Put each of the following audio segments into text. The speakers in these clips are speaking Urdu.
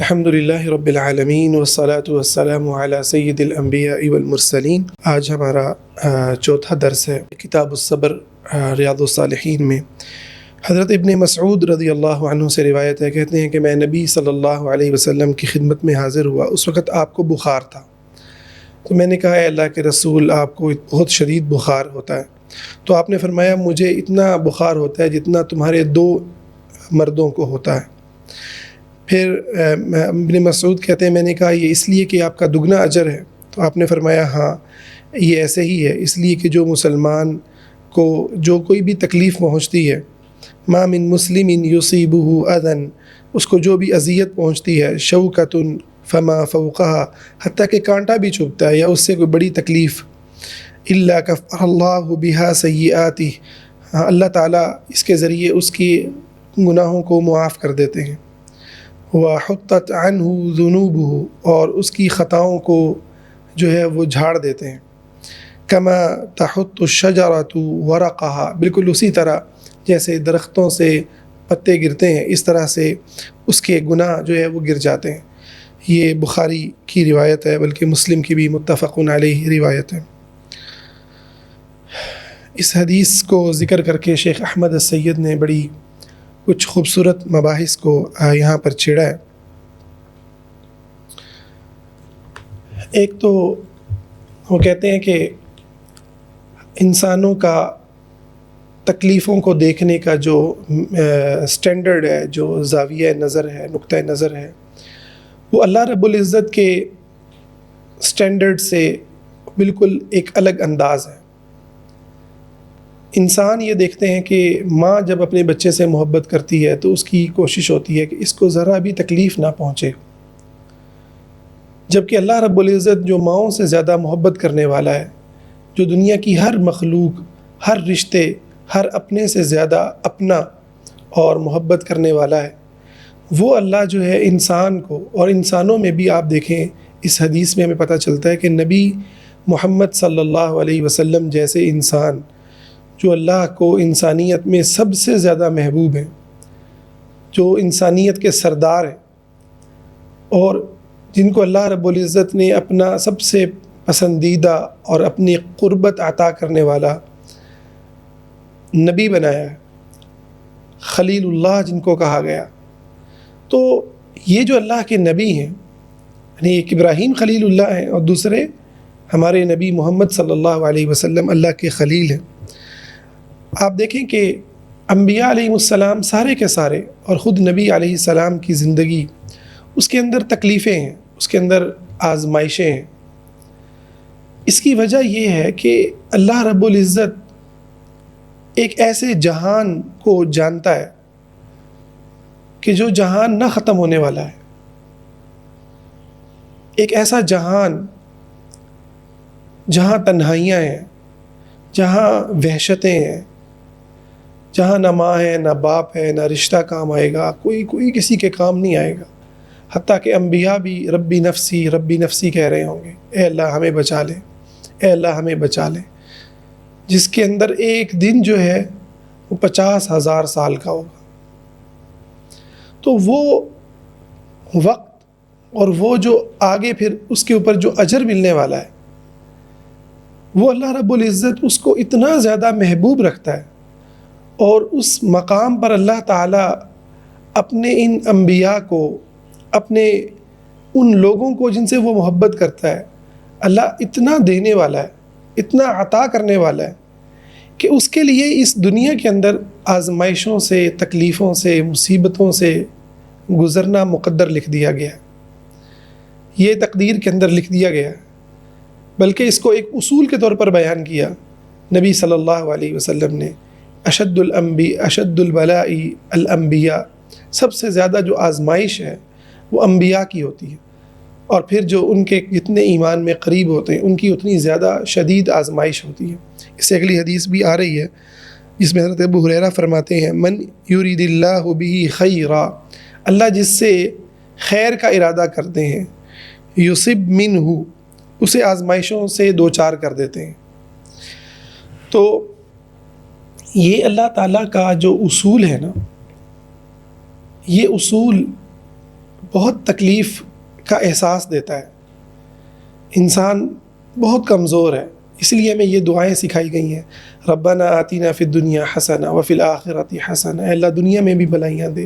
الحمد للہ رب العالمین والصلاة والسلام علی سید الانبیاء والمرسلین۔ آج ہمارا چوتھا درس ہے کتاب الصبر ریاض الصالحین میں۔ حضرت ابن مسعود رضی اللہ عنہ سے روایت ہے، کہتے ہیں کہ میں نبی صلی اللہ علیہ وسلم کی خدمت میں حاضر ہوا، اس وقت آپ کو بخار تھا، تو میں نے کہا اے اللہ کے رسول، آپ کو بہت شدید بخار ہوتا ہے؟ تو آپ نے فرمایا مجھے اتنا بخار ہوتا ہے جتنا تمہارے 2 مردوں کو ہوتا ہے۔ پھر ابن مسعود کہتے ہیں میں نے کہا یہ اس لیے کہ آپ کا دگنا اجر ہے؟ تو آپ نے فرمایا ہاں یہ ایسے ہی ہے، اس لیے کہ جو مسلمان کو جو کوئی بھی تکلیف پہنچتی ہے، ما من مسلم یصیبہ اذن، اس کو جو بھی اذیت پہنچتی ہے، شوکۃ فما فوقہا، حتیٰ کہ کانٹا بھی چبھتا ہے یا اس سے کوئی بڑی تکلیف، الا کفر اللہ بہا سیئاتہ، اللہ تعالیٰ اس کے ذریعے اس کی گناہوں کو معاف کر دیتے ہیں، وحطت عنہ ذنوبہ، اور اس کی خطاؤں کو جو ہے وہ جھاڑ دیتے ہیں، کما تحط الشجرۃ ورقہا، بالکل اسی طرح جیسے درختوں سے پتے گرتے ہیں اس طرح سے اس کے گناہ جو ہے وہ گر جاتے ہیں۔ یہ بخاری کی روایت ہے، بلکہ مسلم کی بھی متفق علیہ روایت ہے۔ اس حدیث کو ذکر کر کے شیخ احمد السید نے بڑی کچھ خوبصورت مباحث کو یہاں پر چھیڑا ہے۔ ایک تو وہ کہتے ہیں کہ انسانوں کا تکلیفوں کو دیکھنے کا جو سٹینڈرڈ ہے، جو زاویہ نظر ہے، نقطہ نظر ہے، وہ اللہ رب العزت کے سٹینڈرڈ سے بالکل ایک الگ انداز ہے۔ انسان یہ دیکھتے ہیں کہ ماں جب اپنے بچے سے محبت کرتی ہے تو اس کی کوشش ہوتی ہے کہ اس کو ذرا بھی تکلیف نہ پہنچے، جبکہ اللہ رب العزت جو ماؤں سے زیادہ محبت کرنے والا ہے، جو دنیا کی ہر مخلوق، ہر رشتے، ہر اپنے سے زیادہ اپنا اور محبت کرنے والا ہے، وہ اللہ جو ہے انسان کو، اور انسانوں میں بھی آپ دیکھیں اس حدیث میں ہمیں پتہ چلتا ہے کہ نبی محمد صلی اللہ علیہ وسلم جیسے انسان جو اللہ کو انسانیت میں سب سے زیادہ محبوب ہیں، جو انسانیت کے سردار ہیں، اور جن کو اللہ رب العزت نے اپنا سب سے پسندیدہ اور اپنی قربت عطا کرنے والا نبی بنایا ہے، خلیل اللہ جن کو کہا گیا، تو یہ جو اللہ کے نبی ہیں، یعنی ایک ابراہیم خلیل اللہ ہیں اور دوسرے ہمارے نبی محمد صلی اللہ علیہ وسلم اللہ کے خلیل ہیں۔ آپ دیکھیں کہ انبیاء علیہ السلام سارے کے سارے، اور خود نبی علیہ السلام کی زندگی، اس کے اندر تکلیفیں ہیں، اس کے اندر آزمائشیں ہیں۔ اس کی وجہ یہ ہے کہ اللہ رب العزت ایک ایسے جہان کو جانتا ہے کہ جو جہان نہ ختم ہونے والا ہے، ایک ایسا جہان جہاں تنہائیاں ہیں، جہاں وحشتیں ہیں، جہاں نہ ماں ہے، نہ باپ ہے، نہ رشتہ کام آئے گا، کوئی کسی کے کام نہیں آئے گا، حتیٰ کہ انبیاء بھی ربی نفسی کہہ رہے ہوں گے، اے اللہ ہمیں بچا لے، اے اللہ ہمیں بچا لے، جس کے اندر ایک دن جو ہے وہ 50,000 سال کا ہوگا۔ تو وہ وقت اور وہ جو آگے پھر اس کے اوپر جو اجر ملنے والا ہے، وہ اللہ رب العزت اس کو اتنا زیادہ محبوب رکھتا ہے، اور اس مقام پر اللہ تعالیٰ اپنے ان انبیاء کو، اپنے ان لوگوں کو جن سے وہ محبت کرتا ہے، اللہ اتنا دینے والا ہے، اتنا عطا کرنے والا ہے کہ اس کے لیے اس دنیا کے اندر آزمائشوں سے، تکلیفوں سے، مصیبتوں سے گزرنا مقدر لکھ دیا گیا ہے، یہ تقدیر کے اندر لکھ دیا گیا ہے، بلکہ اس کو ایک اصول کے طور پر بیان کیا نبی صلی اللہ علیہ وسلم نے، اشد البلاء الانبیاء، سب سے زیادہ جو آزمائش ہے وہ انبیاء کی ہوتی ہے، اور پھر جو ان کے جتنے ایمان میں قریب ہوتے ہیں ان کی اتنی زیادہ شدید آزمائش ہوتی ہے۔ اس سے اگلی حدیث بھی آ رہی ہے جس میں حضرت ابو ہریرہ فرماتے ہیں من یرید اللہ بہ خیرا، اللہ جس سے خیر کا ارادہ کرتے ہیں، یصب منہ، اسے آزمائشوں سے دوچار کر دیتے ہیں۔ تو یہ اللہ تعالیٰ کا جو اصول ہے نا، یہ اصول بہت تکلیف کا احساس دیتا ہے. انسان بہت کمزور ہے، اس لیے ہمیں یہ دعائیں سکھائی گئی ہیں. ربنا آتنا فی الدنیا حسنہ وفی الآخرۃ حسنہ، اے اللہ دنیا میں بھی بھلائیاں دے.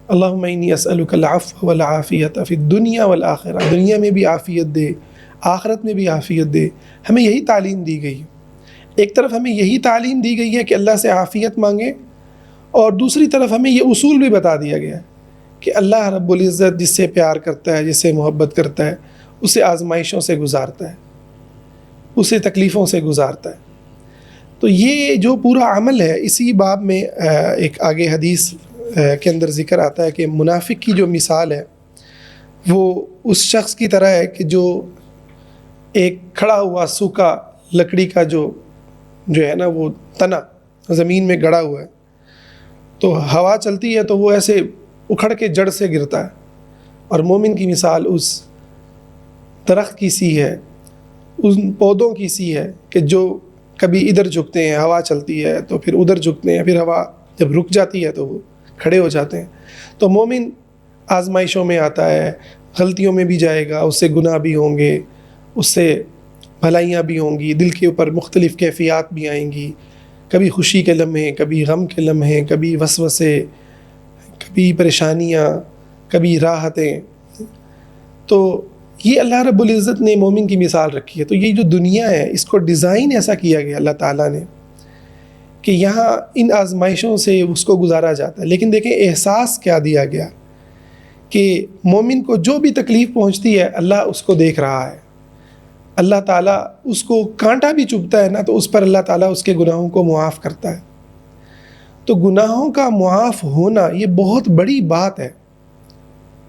اللہم انی اسألک العفو والعافیۃ فی الدنیا والآخرہ، دنیا میں بھی عافیت دے، آخرت میں بھی عافیت دے. ہمیں یہی تعلیم دی گئی ہے. ایک طرف ہمیں یہی تعلیم دی گئی ہے کہ اللہ سے عافیت مانگیں، اور دوسری طرف ہمیں یہ اصول بھی بتا دیا گیا ہے کہ اللہ رب العزت جس سے پیار کرتا ہے، جس سے محبت کرتا ہے، اسے آزمائشوں سے گزارتا ہے، اسے تکلیفوں سے گزارتا ہے. تو یہ جو پورا عمل ہے، اسی باب میں ایک آگے حدیث کے اندر ذکر آتا ہے کہ منافق کی جو مثال ہے وہ اس شخص کی طرح ہے کہ جو ایک کھڑا ہوا سوکھا لکڑی کا جو ہے نا وہ تنا زمین میں گڑا ہوا ہے، تو ہوا چلتی ہے تو وہ ایسے اکھڑ کے جڑ سے گرتا ہے. اور مومن کی مثال اس درخت کی سی ہے، ان پودوں کی سی ہے کہ جو کبھی ادھر جھکتے ہیں، ہوا چلتی ہے تو پھر ادھر جھکتے ہیں، پھر ہوا جب رک جاتی ہے تو وہ کھڑے ہو جاتے ہیں. تو مومن آزمائشوں میں آتا ہے، غلطیوں میں بھی جائے گا، اس سے گناہ بھی ہوں گے، اس سے بھلائیاں بھی ہوں گی، دل کے اوپر مختلف کیفیات بھی آئیں گی، کبھی خوشی کے لمحے، کبھی غم کے لمحے، کبھی وسوسے، کبھی پریشانیاں، کبھی راحتیں. تو یہ اللہ رب العزت نے مومن کی مثال رکھی ہے. تو یہ جو دنیا ہے اس کو ڈیزائن ایسا کیا گیا اللہ تعالیٰ نے کہ یہاں ان آزمائشوں سے اس کو گزارا جاتا ہے. لیکن دیکھیں احساس کیا دیا گیا کہ مومن کو جو بھی تکلیف پہنچتی ہے اللہ اس کو دیکھ رہا ہے. اللہ تعالیٰ اس کو کانٹا بھی چبھتا ہے نا تو اس پر اللہ تعالیٰ اس کے گناہوں کو معاف کرتا ہے. تو گناہوں کا معاف ہونا یہ بہت بڑی بات ہے.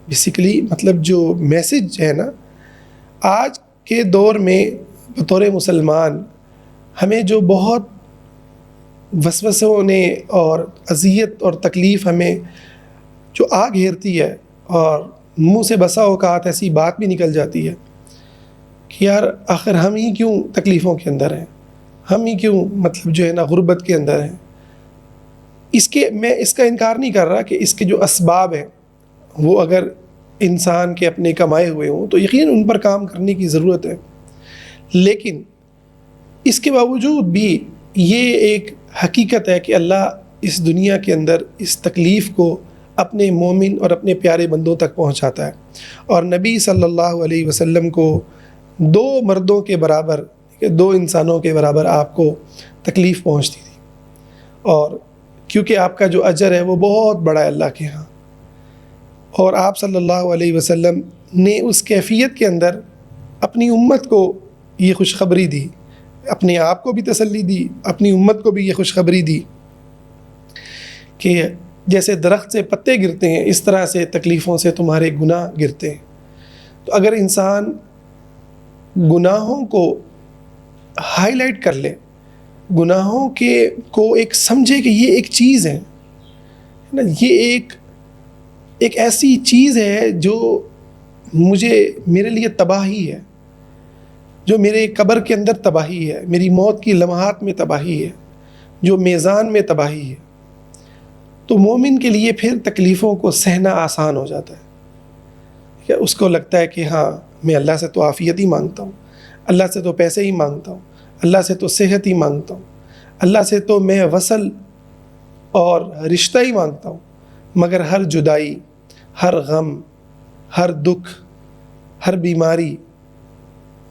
بیسیکلی مطلب جو میسج ہے نا آج کے دور میں بطور مسلمان ہمیں جو بہت وسوسوں نے اور اذیت اور تکلیف ہمیں جو آ گھیرتی ہے، اور منہ سے بسا اوقات ایسی بات بھی نکل جاتی ہے کہ یار آخر ہم ہی کیوں تکلیفوں کے اندر ہیں، ہم ہی کیوں مطلب جو ہے نا غربت کے اندر ہیں. میں اس کا انکار نہیں کر رہا کہ اس کے جو اسباب ہیں وہ اگر انسان کے اپنے کمائے ہوئے ہوں تو یقیناً ان پر کام کرنے کی ضرورت ہے. لیکن اس کے باوجود بھی یہ ایک حقیقت ہے کہ اللہ اس دنیا کے اندر اس تکلیف کو اپنے مومن اور اپنے پیارے بندوں تک پہنچاتا ہے. اور نبی صلی اللہ علیہ وسلم کو 2 مردوں کے برابر، 2 انسانوں کے برابر آپ کو تکلیف پہنچتی تھی، اور کیونکہ آپ کا جو اجر ہے وہ بہت بڑا ہے اللہ کے ہاں. اور آپ صلی اللہ علیہ وسلم نے اس کیفیت کے اندر اپنی امت کو یہ خوشخبری دی، اپنے آپ کو بھی تسلی دی، اپنی امت کو بھی یہ خوشخبری دی کہ جیسے درخت سے پتے گرتے ہیں اس طرح سے تکلیفوں سے تمہارے گناہ گرتے ہیں. تو اگر انسان گناہوں کو ہائی لائٹ کر لے، گناہوں کو ایک سمجھے کہ یہ ایک چیز ہے نا، یہ ایک ایسی چیز ہے جو میرے لیے تباہی ہے، جو میرے قبر کے اندر تباہی ہے، میری موت کی لمحات میں تباہی ہے، جو میزان میں تباہی ہے. تو مومن کے لیے پھر تکلیفوں کو سہنا آسان ہو جاتا ہے. اس کو لگتا ہے کہ ہاں میں اللہ سے تو عافیت ہی مانگتا ہوں، اللہ سے تو پیسے ہی مانگتا ہوں، اللہ سے تو صحت ہی مانگتا ہوں، اللہ سے تو میں وصل اور رشتہ ہی مانگتا ہوں. مگر ہر جدائی، ہر غم، ہر دکھ، ہر بیماری،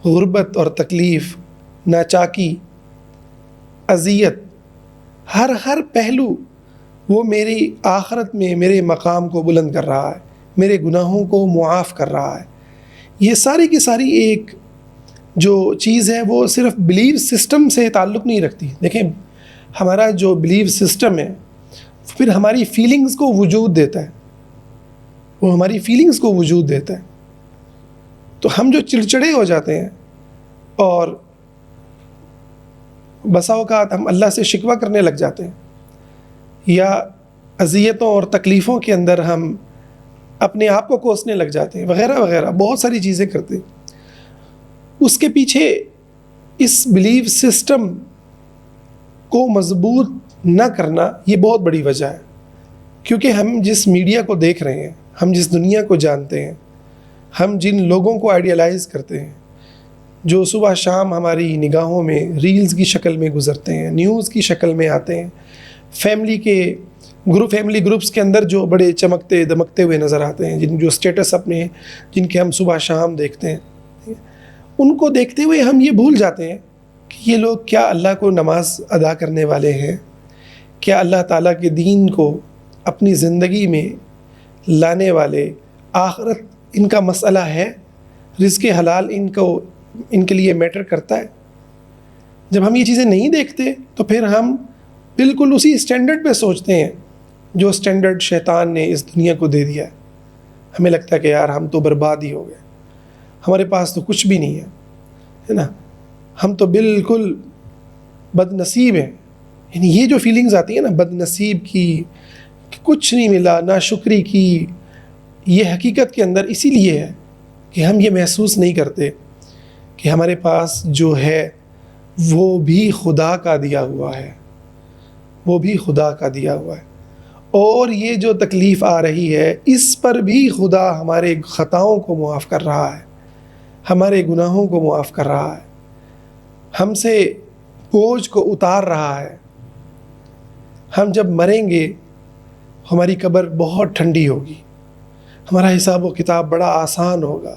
غربت اور تکلیف، ناچاکی، اذیت، ہر پہلو وہ میری آخرت میں میرے مقام کو بلند کر رہا ہے، میرے گناہوں کو معاف کر رہا ہے. یہ ساری کی ساری ایک جو چیز ہے وہ صرف بلیو سسٹم سے تعلق نہیں رکھتی. دیکھیں ہمارا جو بلیو سسٹم ہے پھر ہماری فیلنگز کو وجود دیتا ہے، وہ ہماری فیلنگز کو وجود دیتا ہے. تو ہم جو چڑچڑے ہو جاتے ہیں اور بسا اوقات ہم اللہ سے شکوہ کرنے لگ جاتے ہیں، یا اذیتوں اور تکلیفوں کے اندر ہم اپنے آپ کو کوسنے لگ جاتے ہیں، وغیرہ وغیرہ بہت ساری چیزیں کرتے ہیں. اس کے پیچھے اس بلیف سسٹم کو مضبوط نہ کرنا یہ بہت بڑی وجہ ہے. کیونکہ ہم جس میڈیا کو دیکھ رہے ہیں، ہم جس دنیا کو جانتے ہیں، ہم جن لوگوں کو آئیڈیالائز کرتے ہیں، جو صبح شام ہماری نگاہوں میں ریلز کی شکل میں گزرتے ہیں، نیوز کی شکل میں آتے ہیں، فیملی گروپس کے اندر جو بڑے چمکتے دمکتے ہوئے نظر آتے ہیں، جو سٹیٹس اپنے جن کے ہم صبح شام دیکھتے ہیں، ان کو دیکھتے ہوئے ہم یہ بھول جاتے ہیں کہ یہ لوگ کیا اللہ کو نماز ادا کرنے والے ہیں، کیا اللہ تعالیٰ کے دین کو اپنی زندگی میں لانے والے، آخرت ان کا مسئلہ ہے، رزق حلال ان کے لیے میٹر کرتا ہے۔ جب ہم یہ چیزیں نہیں دیکھتے تو پھر ہم بالکل اسی اسٹینڈرڈ پہ سوچتے ہیں جو اسٹینڈرڈ شیطان نے اس دنیا کو دے دیا ہے۔ ہمیں لگتا ہے کہ یار ہم تو برباد ہی ہو گئے، ہمارے پاس تو کچھ بھی نہیں ہے نا، ہم تو بالکل بد نصیب ہیں۔ یعنی یہ جو فیلنگز آتی ہیں نا بد نصیب کی، کہ کچھ نہیں ملا، ناشکری کی، یہ حقیقت کے اندر اسی لیے ہے کہ ہم یہ محسوس نہیں کرتے کہ ہمارے پاس جو ہے وہ بھی خدا کا دیا ہوا ہے، وہ بھی خدا کا دیا ہوا ہے، اور یہ جو تکلیف آ رہی ہے اس پر بھی خدا ہمارے خطاؤں کو معاف کر رہا ہے، ہمارے گناہوں کو معاف کر رہا ہے، ہم سے بوجھ کو اتار رہا ہے۔ ہم جب مریں گے ہماری قبر بہت ٹھنڈی ہوگی، ہمارا حساب و کتاب بڑا آسان ہوگا۔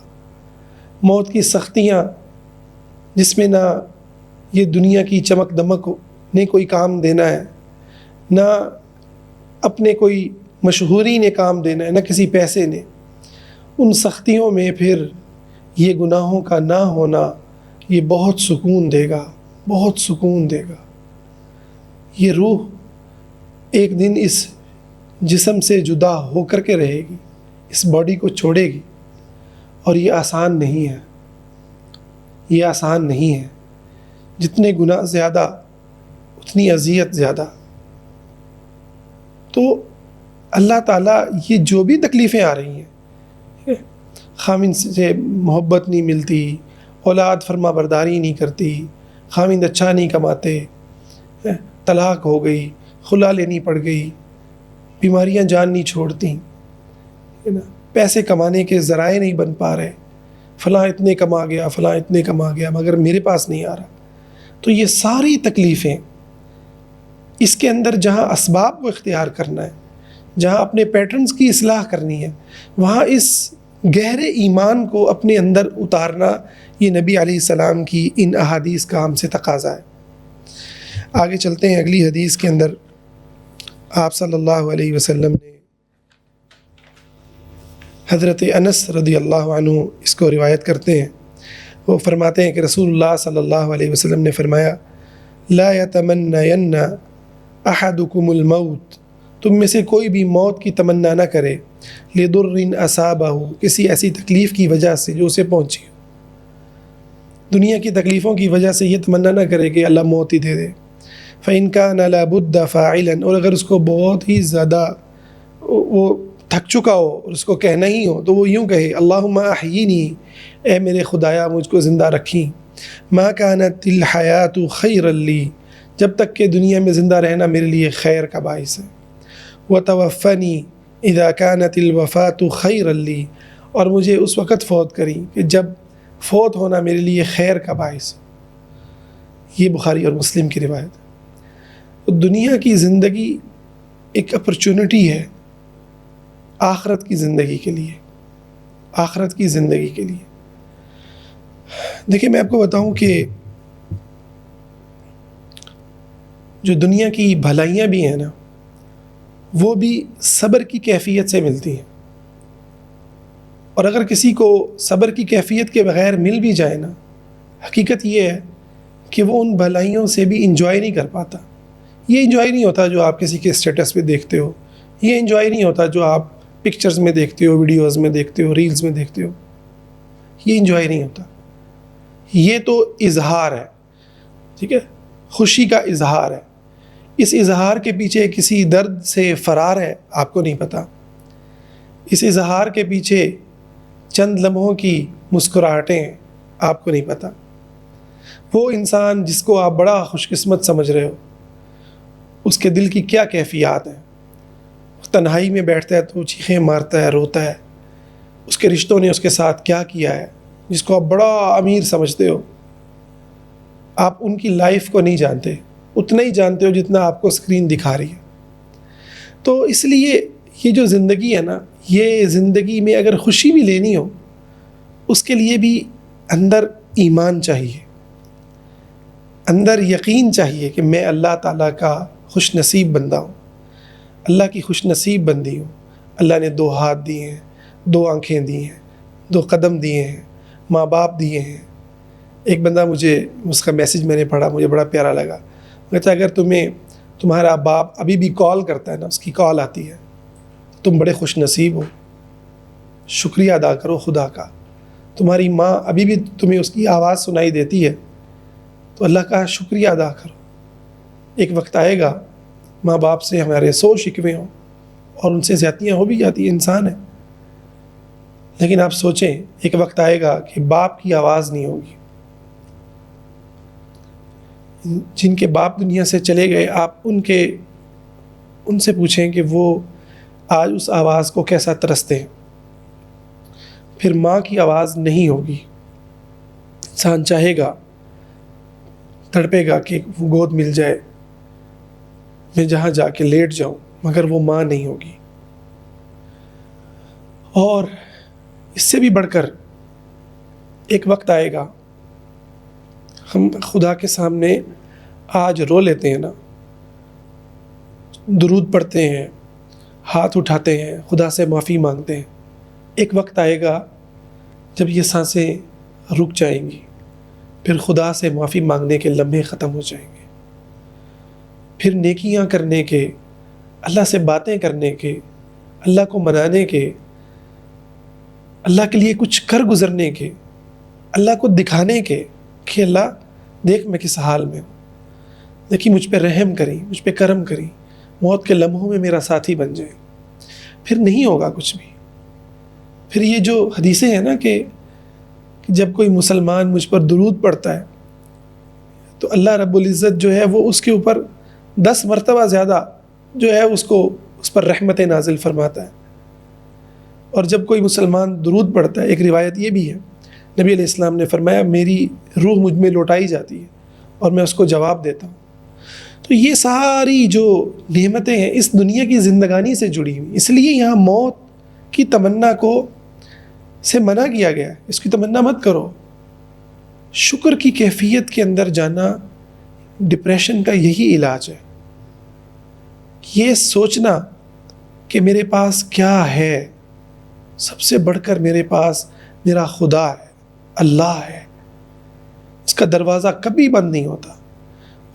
موت کی سختیاں جس میں نہ یہ دنیا کی چمک دمک نے کوئی کام دینا ہے، نہ اپنے کوئی مشہوری نے کام دینا ہے، نہ کسی پیسے نے، ان سختیوں میں پھر یہ گناہوں کا نہ ہونا یہ بہت سکون دے گا، بہت سکون دے گا۔ یہ روح ایک دن اس جسم سے جدا ہو کر کے رہے گی، اس باڈی کو چھوڑے گی، اور یہ آسان نہیں ہے، یہ آسان نہیں ہے۔ جتنے گناہ زیادہ اتنی اذیت زیادہ۔ تو اللہ تعالیٰ یہ جو بھی تکلیفیں آ رہی ہیں، خامند سے محبت نہیں ملتی، اولاد فرما برداری نہیں کرتی، خامند اچھا نہیں کماتے، طلاق ہو گئی، خلا لینی پڑ گئی، بیماریاں جان نہیں چھوڑتی، پیسے کمانے کے ذرائع نہیں بن پا رہے، فلاں اتنے کما گیا، فلاں اتنے کما گیا مگر میرے پاس نہیں آ رہا۔ تو یہ ساری تکلیفیں اس کے اندر جہاں اسباب کو اختیار کرنا ہے، جہاں اپنے پیٹرنز کی اصلاح کرنی ہے، وہاں اس گہرے ایمان کو اپنے اندر اتارنا یہ نبی علیہ السلام کی ان احادیث کا ہم سے تقاضا ہے۔ آگے چلتے ہیں اگلی حدیث کے اندر۔ آپ صلی اللہ علیہ وسلم نے حضرت انس رضی اللہ عنہ اس کو روایت کرتے ہیں، وہ فرماتے ہیں کہ رسول اللہ صلی اللہ علیہ وسلم نے فرمایا، لا یتمنین احدکم الموت، تم میں سے کوئی بھی موت کی تمنا نہ کرے، لضر اصابہ، کسی ایسی تکلیف کی وجہ سے جو اسے پہنچی ہو۔ دنیا کی تکلیفوں کی وجہ سے یہ تمنا نہ کرے کہ اللہ موت ہی دے دے۔ فَإِنْ كَانَ لَا بُدَّ فَاعِلًا، اور اگر اس کو بہت ہی زیادہ وہ تھک چکا ہو اور اس کو کہنا ہی ہو تو وہ یوں کہے، اللہم احیینی، اے میرے خدایا مجھ کو زندہ رکھیں، ما كانت الحیات خیرا لی، جب تک کہ دنیا میں زندہ رہنا میرے لیے خیر کا باعث ہے، وتوفنی اذا كانت الوفاة خیرا لی، اور مجھے اس وقت فوت کریں کہ جب فوت ہونا میرے لیے خیر کا باعث ہے۔ یہ بخاری اور مسلم کی روایت ہے۔ دنیا کی زندگی ایک اپرچونٹی ہے آخرت کی زندگی کے لیے، آخرت کی زندگی کے لیے۔ دیکھیں میں آپ کو بتاؤں کہ جو دنیا کی بھلائیاں بھی ہیں نا، وہ بھی صبر کی کیفیت سے ملتی ہیں، اور اگر کسی کو صبر کی کیفیت کے بغیر مل بھی جائے نا، حقیقت یہ ہے کہ وہ ان بھلائیوں سے بھی انجوائے نہیں کر پاتا۔ یہ انجوائے نہیں ہوتا جو آپ کسی کے اسٹیٹس پہ دیکھتے ہو، یہ انجوائے نہیں ہوتا جو آپ پکچرز میں دیکھتے ہو، ویڈیوز میں دیکھتے ہو، ریلز میں دیکھتے ہو، یہ انجوائے نہیں ہوتا۔ یہ تو اظہار ہے، ٹھیک ہے، خوشی کا اظہار ہے۔ اس اظہار کے پیچھے کسی درد سے فرار ہے آپ کو نہیں پتہ، اس اظہار کے پیچھے چند لمحوں کی مسکراہٹیں آپ کو نہیں پتہ۔ وہ انسان جس کو آپ بڑا خوش قسمت سمجھ رہے ہو، اس کے دل کی کیا کیفیات ہیں، تنہائی میں بیٹھتا ہے تو چیخیں مارتا ہے، روتا ہے، اس کے رشتوں نے اس کے ساتھ کیا کیا ہے، جس کو آپ بڑا امیر سمجھتے ہو، آپ ان کی لائف کو نہیں جانتے، اتنا ہی جانتے ہو جتنا آپ کو اسکرین دکھا رہی ہے۔ تو اس لیے یہ جو زندگی ہے نا، یہ زندگی میں اگر خوشی بھی لینی ہو، اس کے لیے بھی اندر ایمان چاہیے، اندر یقین چاہیے کہ میں اللہ تعالیٰ کا خوش نصیب بندہ ہوں، اللہ کی خوش نصیب بندی ہوں۔ اللہ نے 2 ہاتھ دیے ہیں، 2 آنکھیں دی ہیں، 2 قدم دیے ہیں، ماں باپ دیے ہیں۔ ایک بندہ اس کا میسیج میں نے پڑھا، مجھے بڑا پیارا لگا۔ کہتا ہے اگر تمہارا باپ ابھی بھی کال کرتا ہے نا، اس کی کال آتی ہے، تم بڑے خوش نصیب ہو، شکریہ ادا کرو خدا کا۔ تمہاری ماں ابھی بھی تمہیں اس کی آواز سنائی دیتی ہے تو اللہ کا شکریہ ادا کرو۔ ایک وقت آئے گا ماں باپ سے ہمارے 100 شکوے ہوں اور ان سے زیادتیاں ہو بھی جاتی ہیں، انسان ہے، لیکن آپ سوچیں ایک وقت آئے گا کہ باپ کی آواز نہیں ہوگی۔ جن کے باپ دنیا سے چلے گئے، آپ ان سے پوچھیں کہ وہ آج اس آواز کو کیسا ترستے ہیں۔ پھر ماں کی آواز نہیں ہوگی، انسان چاہے گا، تڑپے گا کہ وہ گود مل جائے، میں جہاں جا کے لیٹ جاؤں، مگر وہ ماں نہیں ہوگی۔ اور اس سے بھی بڑھ کر ایک وقت آئے گا، ہم خدا کے سامنے آج رو لیتے ہیں نا، درود پڑھتے ہیں، ہاتھ اٹھاتے ہیں، خدا سے معافی مانگتے ہیں، ایک وقت آئے گا جب یہ سانسیں رک جائیں گی، پھر خدا سے معافی مانگنے کے لمحے ختم ہو جائیں گے، پھر نیکیاں کرنے کے، اللہ سے باتیں کرنے کے، اللہ کو منانے کے، اللہ کے لیے کچھ کر گزرنے کے، اللہ کو دکھانے کے کہ اللہ دیکھ میں کس حال میں ہوں، دیکھیں مجھ پہ رحم کری، مجھ پہ کرم کری، موت کے لمحوں میں میرا ساتھی بن جائے۔ پھر نہیں ہوگا کچھ بھی۔ پھر یہ جو حدیثیں ہیں نا کہ جب کوئی مسلمان مجھ پر درود پڑھتا ہے تو اللہ رب العزت جو ہے وہ اس کے اوپر 10 مرتبہ زیادہ جو ہے اس پر رحمت نازل فرماتا ہے۔ اور جب کوئی مسلمان درود پڑھتا ہے، ایک روایت یہ بھی ہے، نبی علیہ السلام نے فرمایا میری روح مجھ میں لوٹائی جاتی ہے اور میں اس کو جواب دیتا ہوں۔ تو یہ ساری جو نعمتیں ہیں اس دنیا کی زندگانی سے جڑی ہوئی، اس لیے یہاں موت کی تمنا سے منع کیا گیا ہے، اس کی تمنا مت کرو۔ شکر کی کیفیت کے اندر جانا ڈپریشن کا یہی علاج ہے، یہ سوچنا کہ میرے پاس کیا ہے، سب سے بڑھ کر میرے پاس میرا خدا ہے، اللہ ہے، اس کا دروازہ کبھی بند نہیں ہوتا۔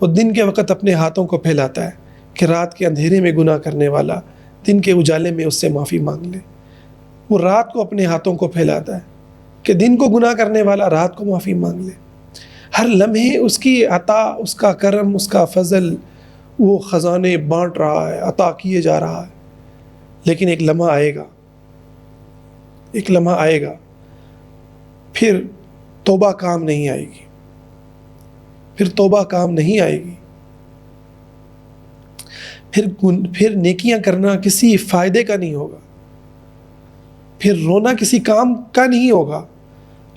وہ دن کے وقت اپنے ہاتھوں کو پھیلاتا ہے کہ رات کے اندھیرے میں گناہ کرنے والا دن کے اجالے میں اس سے معافی مانگ لے۔ وہ رات کو اپنے ہاتھوں کو پھیلاتا ہے کہ دن کو گناہ کرنے والا رات کو معافی مانگ لے۔ ہر لمحے اس کی عطا، اس کا کرم، اس کا فضل، وہ خزانے بانٹ رہا ہے، عطا کیے جا رہا ہے۔ لیکن ایک لمحہ آئے گا پھر توبہ کام نہیں آئے گی، پھر نیکیاں کرنا کسی فائدے کا نہیں ہوگا، پھر رونا کسی کام کا نہیں ہوگا۔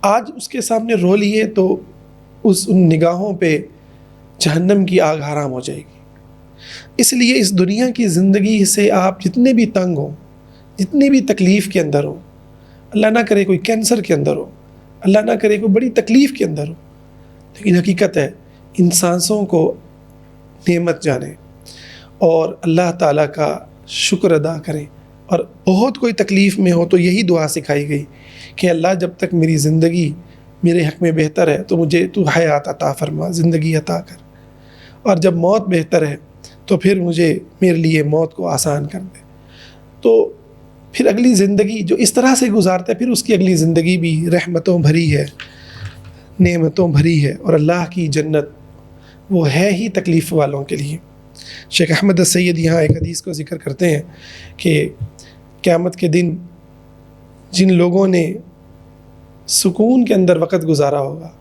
آج اس کے سامنے رو لیے تو ان نگاہوں پہ جہنم کی آگ حرام ہو جائے گی۔ اس لیے اس دنیا کی زندگی سے آپ جتنے بھی تنگ ہوں، جتنی بھی تکلیف کے اندر ہو، اللہ نہ کرے کوئی کینسر کے اندر ہو، اللہ نہ کرے کوئی بڑی تکلیف کے اندر ہو، لیکن حقیقت ہے ان سانسوں کو نعمت جانیں اور اللہ تعالیٰ کا شکر ادا کریں۔ اور بہت کوئی تکلیف میں ہو تو یہی دعا سکھائی گئی کہ اللہ جب تک میری زندگی میرے حق میں بہتر ہے تو مجھے تو حیات عطا فرما، زندگی عطا کر، اور جب موت بہتر ہے تو پھر میرے لیے موت کو آسان کر دے۔ تو پھر اگلی زندگی جو اس طرح سے گزارتا ہے، پھر اس کی اگلی زندگی بھی رحمتوں بھری ہے، نعمتوں بھری ہے، اور اللہ کی جنت وہ ہے ہی تکلیف والوں کے لیے۔ شیخ احمد السید یہاں ایک حدیث کو ذکر کرتے ہیں کہ قیامت کے دن جن لوگوں نے سکون کے اندر وقت گزارا ہوگا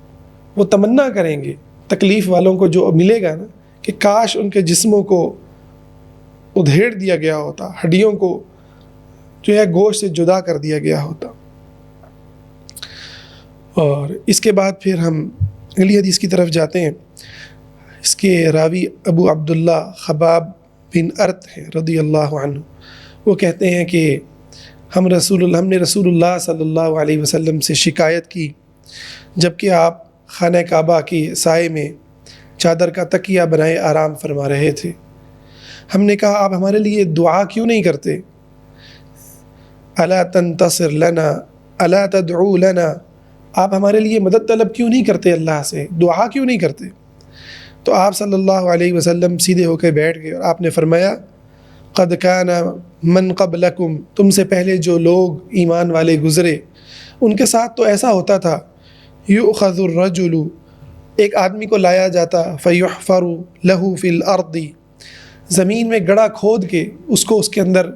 وہ تمنا کریں گے تکلیف والوں کو جو ملے گا نا، کہ کاش ان کے جسموں کو ادھیڑ دیا گیا ہوتا، ہڈیوں کو جو ہے گوشت سے جدا کر دیا گیا ہوتا۔ اور اس کے بعد پھر ہم اگلی حدیث کی طرف جاتے ہیں۔ اس کے راوی ابو عبداللہ خباب بن ارت ہیں رضی اللہ عنہ۔ وہ کہتے ہیں کہ ہم نے رسول اللہ صلی اللہ علیہ وسلم سے شکایت کی جب کہ آپ خانہ کعبہ کی سائے میں چادر کا تکیہ بنائے آرام فرما رہے تھے۔ ہم نے کہا آپ ہمارے لیے دعا کیوں نہیں کرتے؟ الا تنتصر لنا الا تدعو لنا، آپ ہمارے لیے مدد طلب کیوں نہیں کرتے، اللہ سے دعا کیوں نہیں کرتے؟ تو آپ صلی اللہ علیہ وسلم سیدھے ہو کے بیٹھ گئے اور آپ نے فرمایا قد کان من قبلکم، تم سے پہلے جو لوگ ایمان والے گزرے ان کے ساتھ تو ایسا ہوتا تھا، یؤخذ الرجل، ایک آدمی کو لایا جاتا، فیحفر له فی الارض، زمین میں گڑھا کھود کے اس کو اس کے اندر،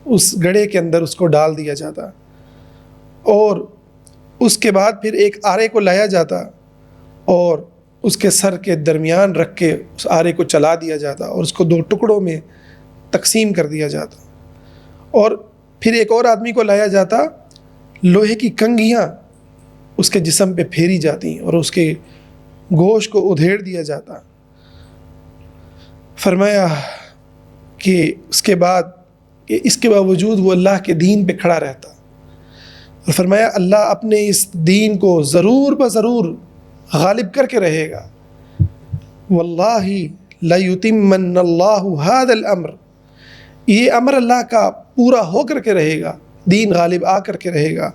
اس گڑھے کے اندر اس کو ڈال دیا جاتا، اور اس کے بعد پھر ایک آرے کو لایا جاتا اور اس کے سر کے درمیان رکھ کے اس آرے کو چلا دیا جاتا اور اس کو 2 ٹکڑوں میں تقسیم کر دیا جاتا، اور پھر ایک اور آدمی کو لایا جاتا، لوہے کی کنگھیاں اس کے جسم پہ پھیری جاتی اور اس کے گوشت کو ادھیڑ دیا جاتا۔ فرمایا کہ اس کے بعد اس کے باوجود وہ اللہ کے دین پہ کھڑا رہتا، اور فرمایا اللہ اپنے اس دین کو ضرور بضرور غالب کر کے رہے گا، واللہ لیتمن اللہ ھذا الامر، یہ امر اللہ کا پورا ہو کر کے رہے گا، دین غالب آ کر کے رہے گا،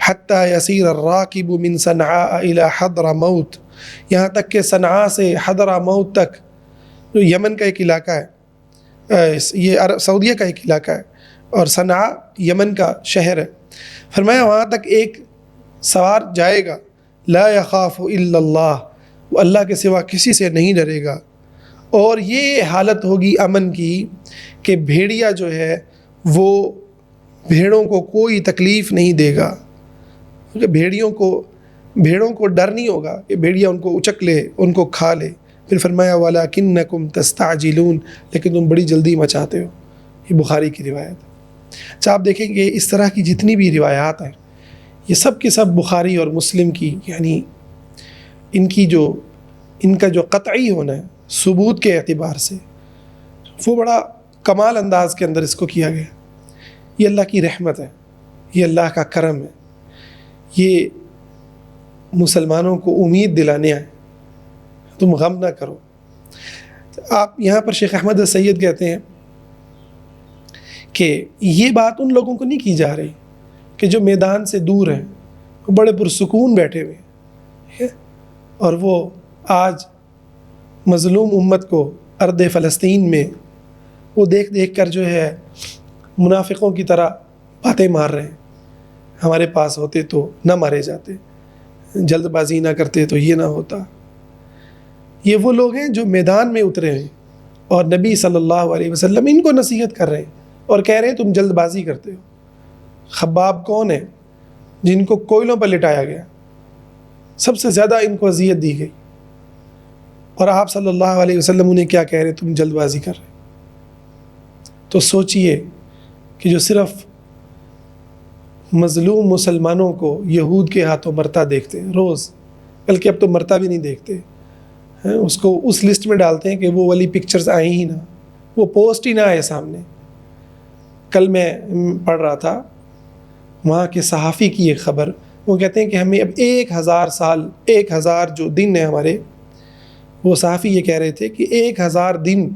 حتی یسیر الراکب من صنعاء الی حضرموت، یہاں تک کہ صنعاء سے حضرموت تک، جو یمن کا ایک علاقہ ہے، یہ سعودیہ کا ایک علاقہ ہے، اور صنعاء یمن کا شہر ہے۔ فرمایا وہاں تک ایک سوار جائے گا، لا یخاف الا اللہ، وہ اللہ کے سوا کسی سے نہیں ڈرے گا، اور یہ حالت ہوگی امن کی کہ بھیڑیا جو ہے وہ بھیڑوں کو کوئی تکلیف نہیں دے گا، کیونکہ بھیڑوں کو ڈر نہیں ہوگا کہ بھیڑیا ان کو اچک لے، ان کو کھا لے۔ پھر فرمایا وَلَكِنَّكُمْ تَسْتَعْجِلُونَ، لیکن تم بڑی جلدی مچاتے ہو۔ یہ بخاری کی روایت ہے۔ اچھا آپ دیکھیں کہ اس طرح کی جتنی بھی روایات ہیں یہ سب کے سب بخاری اور مسلم کی، یعنی ان کا جو قطعی ہونا ہے ثبوت کے اعتبار سے، وہ بڑا کمال انداز کے اندر اس کو کیا گیا۔ یہ اللہ کی رحمت ہے، یہ اللہ کا کرم ہے، یہ مسلمانوں کو امید دلانے آئے، تم غم نہ کرو۔ آپ یہاں پر شیخ احمد السید کہتے ہیں کہ یہ بات ان لوگوں کو نہیں کی جا رہی کہ جو میدان سے دور ہیں، وہ بڑے پرسکون بیٹھے ہوئے ہیں، اور وہ آج مظلوم امت کو ارض فلسطین میں وہ دیکھ دیکھ کر جو ہے منافقوں کی طرح باتیں مار رہے ہیں، ہمارے پاس ہوتے تو نہ مارے جاتے، جلد بازی نہ کرتے تو یہ نہ ہوتا۔ یہ وہ لوگ ہیں جو میدان میں اترے ہیں، اور نبی صلی اللہ علیہ وسلم ان کو نصیحت کر رہے ہیں اور کہہ رہے ہیں تم جلد بازی کرتے ہو۔ خباب کون ہے؟ جن کو کوئلوں پر لٹایا گیا، سب سے زیادہ ان کو اذیت دی گئی، اور آپ صلی اللہ علیہ وسلم انہیں کیا کہہ رہے ہیں؟ تم جلد بازی کر رہے۔ تو سوچئے کہ جو صرف مظلوم مسلمانوں کو یہود کے ہاتھوں مرتا دیکھتے ہیں روز، بلکہ اب تو مرتا بھی نہیں دیکھتے، اس کو اس لسٹ میں ڈالتے ہیں کہ وہ والی پکچرز آئیں ہی نہ، وہ پوسٹ ہی نہ آئے سامنے۔ کل میں پڑھ رہا تھا وہاں کے صحافی کی ایک خبر، وہ کہتے ہیں کہ ہمیں اب 1000 سال، 1000 جو دن ہیں ہمارے، وہ صحافی یہ کہہ رہے تھے کہ 1000 دن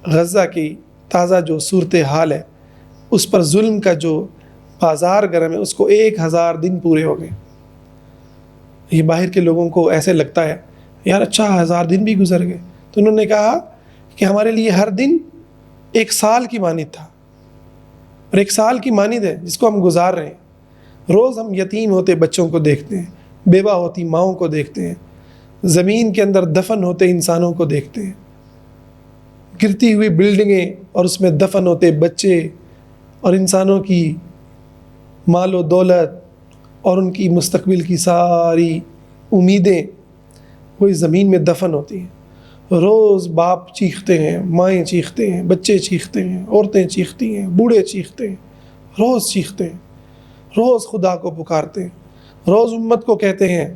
غزہ کی تازہ جو صورتحال ہے اس پر ظلم کا جو بازار گرم ہے، اس کو 1000 دن پورے ہو گئے۔ یہ باہر کے لوگوں کو ایسے لگتا ہے یار اچھا 1000 دن بھی گزر گئے، تو انہوں نے کہا کہ ہمارے لیے ہر دن 1 سال کی مانند تھا، اور 1 سال کی مانند ہے جس کو ہم گزار رہے ہیں۔ روز ہم یتیم ہوتے بچوں کو دیکھتے ہیں، بیوہ ہوتی ماؤں کو دیکھتے ہیں، زمین کے اندر دفن ہوتے انسانوں کو دیکھتے ہیں، گرتی ہوئی بلڈنگیں اور اس میں دفن ہوتے بچے، اور انسانوں کی مال و دولت اور ان کی مستقبل کی ساری امیدیں وہ اس زمین میں دفن ہوتی ہیں، روز باپ چیختے ہیں، مائیں چیختے ہیں، بچے چیختے ہیں، عورتیں چیختی ہیں، بوڑھے چیختے ہیں، روز چیختے ہیں، روز خدا کو پکارتے ہیں، روز امت کو کہتے ہیں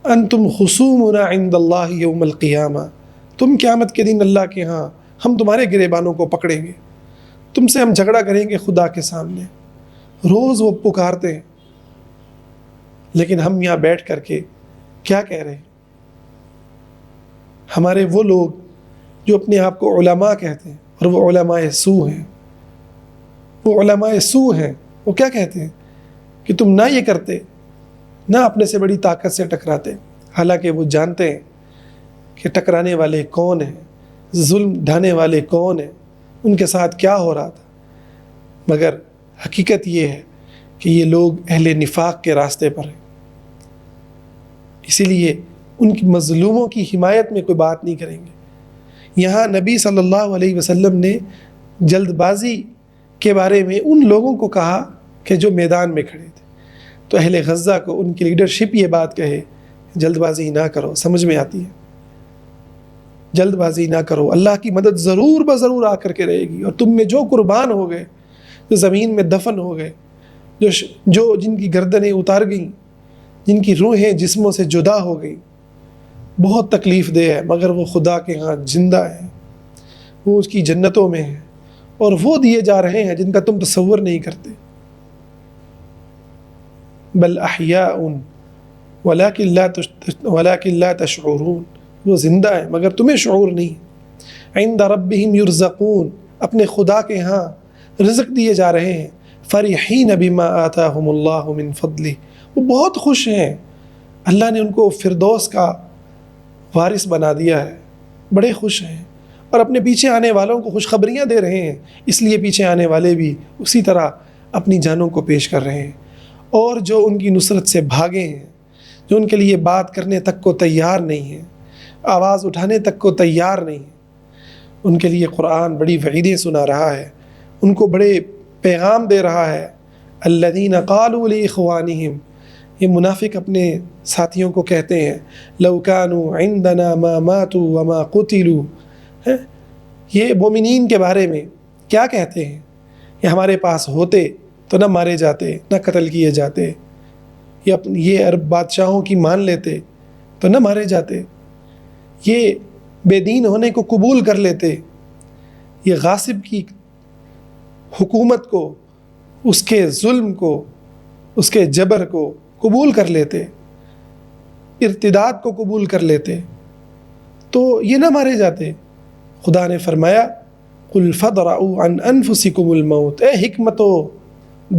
انتم خصومنا عند اللہ یوم القیامہ، تم قیامت کے دن اللہ کے ہاں ہم تمہارے گریبانوں کو پکڑیں گے، تم سے ہم جھگڑا کریں گے خدا کے سامنے۔ روز وہ پکارتے ہیں، لیکن ہم یہاں بیٹھ کر کے کیا کہہ رہے ہیں؟ ہمارے وہ لوگ جو اپنے آپ کو علماء کہتے ہیں اور وہ علماء سو ہیں، وہ علماء سو ہیں، وہ کیا کہتے ہیں کہ تم نہ یہ کرتے، نہ اپنے سے بڑی طاقت سے ٹکراتے، حالانکہ وہ جانتے ہیں کہ ٹکرانے والے کون ہیں، ظلم ڈھانے والے کون ہیں، ان کے ساتھ کیا ہو رہا تھا۔ مگر حقیقت یہ ہے کہ یہ لوگ اہل نفاق کے راستے پر ہیں، اسی لیے ان کی مظلوموں کی حمایت میں کوئی بات نہیں کریں گے۔ یہاں نبی صلی اللہ علیہ وسلم نے جلد بازی کے بارے میں ان لوگوں کو کہا کہ جو میدان میں کھڑے تھے، تو اہل غزہ کو ان کی لیڈرشپ یہ بات کہے جلد بازی نہ کرو، سمجھ میں آتی ہے، جلد بازی نہ کرو، اللہ کی مدد ضرور بضرور آ کر کے رہے گی، اور تم میں جو قربان ہو گئے، جو زمین میں دفن ہو گئے، جو جن کی گردنیں اتار گئیں، جن کی روحیں جسموں سے جدا ہو گئیں، بہت تکلیف دہ ہے، مگر وہ خدا کے ہاں زندہ ہیں، وہ اس کی جنتوں میں ہیں، اور وہ دیے جا رہے ہیں جن کا تم تصور نہیں کرتے۔ بل احیاء ولکن لا تشعرون، وہ زندہ ہیں مگر تمہیں شعور نہیں۔ عند ربہم یرزقون، اپنے خدا کے ہاں رزق دیے جا رہے ہیں۔ فرحین بما آتاہم اللہ من فضلہ، وہ بہت خوش ہیں، اللہ نے ان کو فردوس کا وارث بنا دیا ہے، بڑے خوش ہیں، اور اپنے پیچھے آنے والوں کو خوشخبریاں دے رہے ہیں، اس لیے پیچھے آنے والے بھی اسی طرح اپنی جانوں کو پیش کر رہے ہیں۔ اور جو ان کی نصرت سے بھاگے ہیں، جو ان کے لیے بات کرنے تک کو تیار نہیں ہیں، آواز اٹھانے تک کو تیار نہیں ہیں، ان کے لیے قرآن بڑی وعیدیں سنا رہا ہے، ان کو بڑے پیغام دے رہا ہے۔ الذین قالوا لاخوانہم، یہ منافق اپنے ساتھیوں کو کہتے ہیں لو کانوا عندنا ما ماتوا وما قتلوا، یہ مومنین کے بارے میں کیا کہتے ہیں؟ یہ ہمارے پاس ہوتے تو نہ مارے جاتے، نہ قتل کیے جاتے، یہ عرب بادشاہوں کی مان لیتے تو نہ مارے جاتے، یہ بے دین ہونے کو قبول کر لیتے، یہ غاصب کی حکومت کو، اس کے ظلم کو، اس کے جبر کو قبول کر لیتے، ارتداد کو قبول کر لیتے، تو یہ نہ مارے جاتے۔ خدا نے فرمایا قل فادرؤوا عن انفسکم الموت، اے حکمت و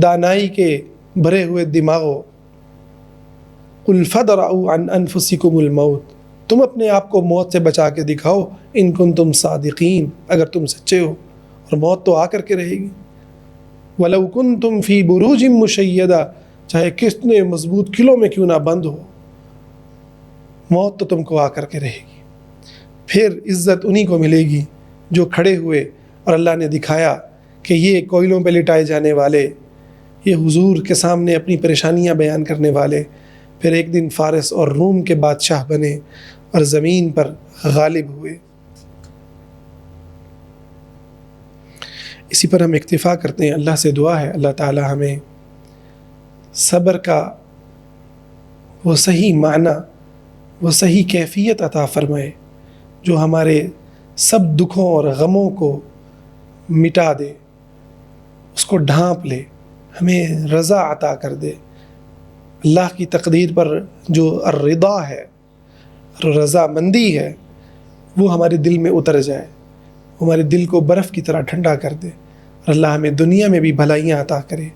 دانائی کے بھرے ہوئے دماغوں، قل فادرؤوا عن انفسکم الموت، تم اپنے آپ کو موت سے بچا کے دکھاؤ، ان کنتم صادقین، اگر تم سچے ہو، اور موت تو آ کر کے رہے گی۔ وَلَوْ كُنْتُمْ فِي بُرُوجٍ مُشَيَّدَةٍ، چاہے کتنے مضبوط قلعوں میں کیوں نہ بند ہو، موت تو تم کو آ کر کے رہے گی۔ پھر عزت انہی کو ملے گی جو کھڑے ہوئے اور اللہ نے دکھایا کہ یہ کوئلوں پہ لٹائے جانے والے، یہ حضور کے سامنے اپنی پریشانیاں بیان کرنے والے، پھر ایک دن فارس اور روم کے بادشاہ بنے اور زمین پر غالب ہوئے۔ اسی پر ہم اکتفا کرتے ہیں۔ اللہ سے دعا ہے اللہ تعالی ہمیں صبر کا وہ صحیح معنی، وہ صحیح کیفیت عطا فرمائے جو ہمارے سب دکھوں اور غموں کو مٹا دے، اس کو ڈھانپ لے، ہمیں رضا عطا کر دے۔ اللہ کی تقدیر پر جو الرضا ہے، رضا مندی ہے، وہ ہمارے دل میں اتر جائے، ہمارے دل کو برف کی طرح ٹھنڈا کر دے، اور اللہ ہمیں دنیا میں بھی بھلائیاں عطا کرے،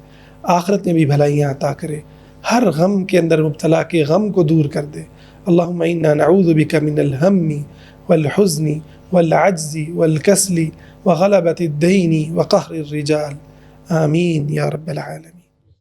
آخرت میں بھی بھلائیاں عطا کرے، ہر غم کے اندر مبتلا کے غم کو دور کر دے۔ اللہم انا نعوذ بک من الہم والحزن والعجز والکسل وغلبۃ الدین وقہر الرجال، آمین یا رب العالمین۔